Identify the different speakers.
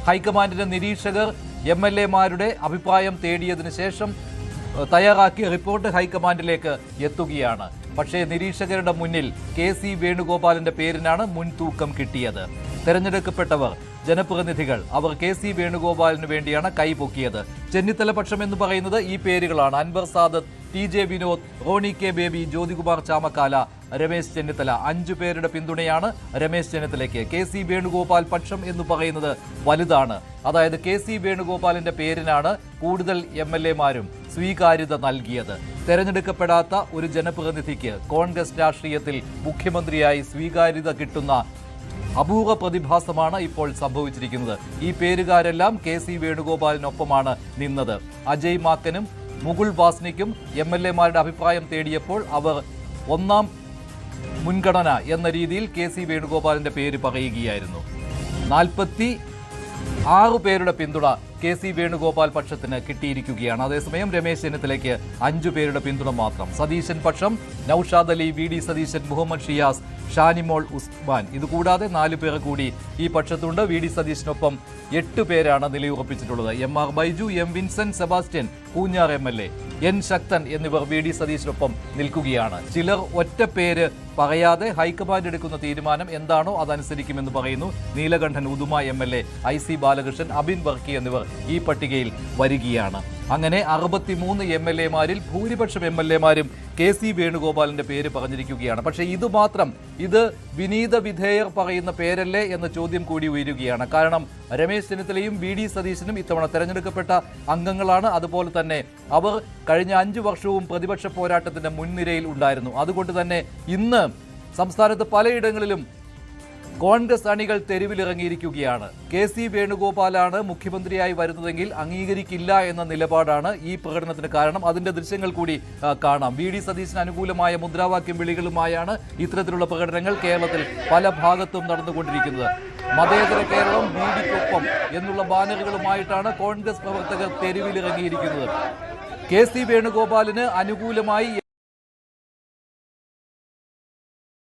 Speaker 1: ഹൈക്കമാൻഡിന്റെ നിരീക്ഷകർ MLA-മാരുടെ അഭിപ്രായം തേടിയതിനു ശേഷം തയ്യാറാക്കിയ റിപ്പോർട്ട് ഹൈക്കമാൻഡിലേക്ക് എത്തുകയാണ്. പക്ഷേ നിരീക്ഷകരുടെ മുന്നിൽ KC വേണുഗോപാലിന്റെ പേരിനാണ് മുൻതൂക്കം കിട്ടിയത്. തെരഞ്ഞെടുക്കപ്പെട്ടവർ ജനപ്രതിനിധികൾ അവർ KC വേണുഗോപാലിന് വേണ്ടിയാണ് കൈപൊക്കിയത്. ചെന്നിത്തല പക്ഷം എന്ന് പറയുന്നത് ഈ പേരുകളാണ്: അൻവർ സാദത്ത്, TJ വിനോദ്, റോണി K ബേബി, ജ്യോതികുമാർ ചാമക്കാല, രമേശ് ചെന്നിത്തല. 5 പേരുടെ പിന്തുണയാണ് രമേശ് ചെന്നിത്തലയ്ക്ക്. KC വേണുഗോപാൽ പക്ഷം എന്ന് പറയുന്നത് വലുതാണ്. അതായത് KC വേണുഗോപാലിന്റെ പേരിനാണ് കൂടുതൽ MLA-മാരും സ്വീകാര്യത നൽകിയത്. തെരഞ്ഞെടുക്കപ്പെടാത്ത ഒരു ജനപ്രതിനിധിക്ക് കോൺഗ്രസ് രാഷ്ട്രീയത്തിൽ മുഖ്യമന്ത്രിയായി സ്വീകാര്യത കിട്ടുന്ന അപൂർവ പ്രതിഭാസമാണ് ഇപ്പോൾ സംഭവിച്ചിരിക്കുന്നത്. ഈ പേരുകാരെല്ലാം KC വേണുഗോപാലിനൊപ്പമാണ് നിന്നത്. അജയ് മാക്കനും മുകുൾ വാസ്നിക്കും MLA-മാരുടെ അഭിപ്രായം തേടിയപ്പോൾ അവർ ഒന്നാം മുൻഗണന എന്ന രീതിയിൽ KC വേണുഗോപാലിന്റെ പേര് പറയുകയായിരുന്നു. 46 പേരുടെ പിന്തുണ KC വേണുഗോപാൽ പക്ഷത്തിന് കിട്ടിയിരിക്കുകയാണ്. അതേസമയം രമേശ് ചെന്നിത്തലയ്ക്ക് 5 പേരുടെ പിന്തുണ മാത്രം. സതീശൻ പക്ഷം നൌഷാദ് അലി, VD സതീശൻ, മുഹമ്മദ് ഷിയാസ്, ഷാനിമോൾ ഉസ്മാൻ. ഇതുകൂടാതെ 4 പേർ കൂടി ഈ പക്ഷത്തുണ്ട്. VD സതീശനൊപ്പം 8 പേരാണ് നിലയുറപ്പിച്ചിട്ടുള്ളത്. MR Baiju, M Vincent Sebastian, Poonjar MLA, N ശക്തൻ എന്നിവർ VD സതീശനൊപ്പം നിൽക്കുകയാണ്. ചിലർ ഒറ്റ പേര് പറയാതെ ഹൈക്കമാൻഡ് എടുക്കുന്ന തീരുമാനം എന്താണോ അതനുസരിക്കുമെന്ന് പറയുന്നു. നീലകണ്ഠൻ ഉദുമ MLA, IC ബാലകൃഷ്ണൻ, അബിൻ വർക്കി എന്നിവർ ഈ പട്ടികയിൽ വരികയാണ്. അങ്ങനെ 63 MLA-മാരിൽ ഭൂരിപക്ഷം MLA-മാരും KC വേണുഗോപാലിന്റെ പേര് പറഞ്ഞിരിക്കുകയാണ്. പക്ഷേ ഇത് മാത്രം, ഇത് വിനീത വിധേയർ പറയുന്ന പേരല്ലേ എന്ന ചോദ്യം കൂടി ഉയരുകയാണ്. കാരണം രമേശ് ചെന്നിത്തലയും VD സതീശനും ഇത്തവണ തെരഞ്ഞെടുക്കപ്പെട്ട അംഗങ്ങളാണ്. അതുപോലെ തന്നെ അവർ കഴിഞ്ഞ 5 വർഷവും പ്രതിപക്ഷ പോരാട്ടത്തിന്റെ മുൻനിരയിൽ ഉണ്ടായിരുന്നു. അതുകൊണ്ട് തന്നെ ഇന്ന് സംസ്ഥാനത്ത് പലയിടങ്ങളിലും കോൺഗ്രസ് അണികൾ തെരുവിലിറങ്ങിയിരിക്കുകയാണ്. KC വേണുഗോപാലാണ് മുഖ്യമന്ത്രിയായി വരുന്നതെങ്കിൽ അംഗീകരിക്കില്ല എന്ന നിലപാടാണ് ഈ പ്രകടനത്തിന് കാരണം. അതിന്റെ ദൃശ്യങ്ങൾ കൂടി കാണാം. VD സതീശന് അനുകൂലമായ മുദ്രാവാക്യം വിളികളുമായാണ് ഇത്തരത്തിലുള്ള പ്രകടനങ്ങൾ കേരളത്തിൽ പല ഭാഗത്തും നടന്നുകൊണ്ടിരിക്കുന്നത്. മതേതര കേരളം VDക്കൊപ്പം എന്നുള്ള ബാനറുകളുമായിട്ടാണ് കോൺഗ്രസ് പ്രവർത്തകർ തെരുവിലിറങ്ങിയിരിക്കുന്നത്. KC വേണുഗോപാലിന് അനുകൂലമായി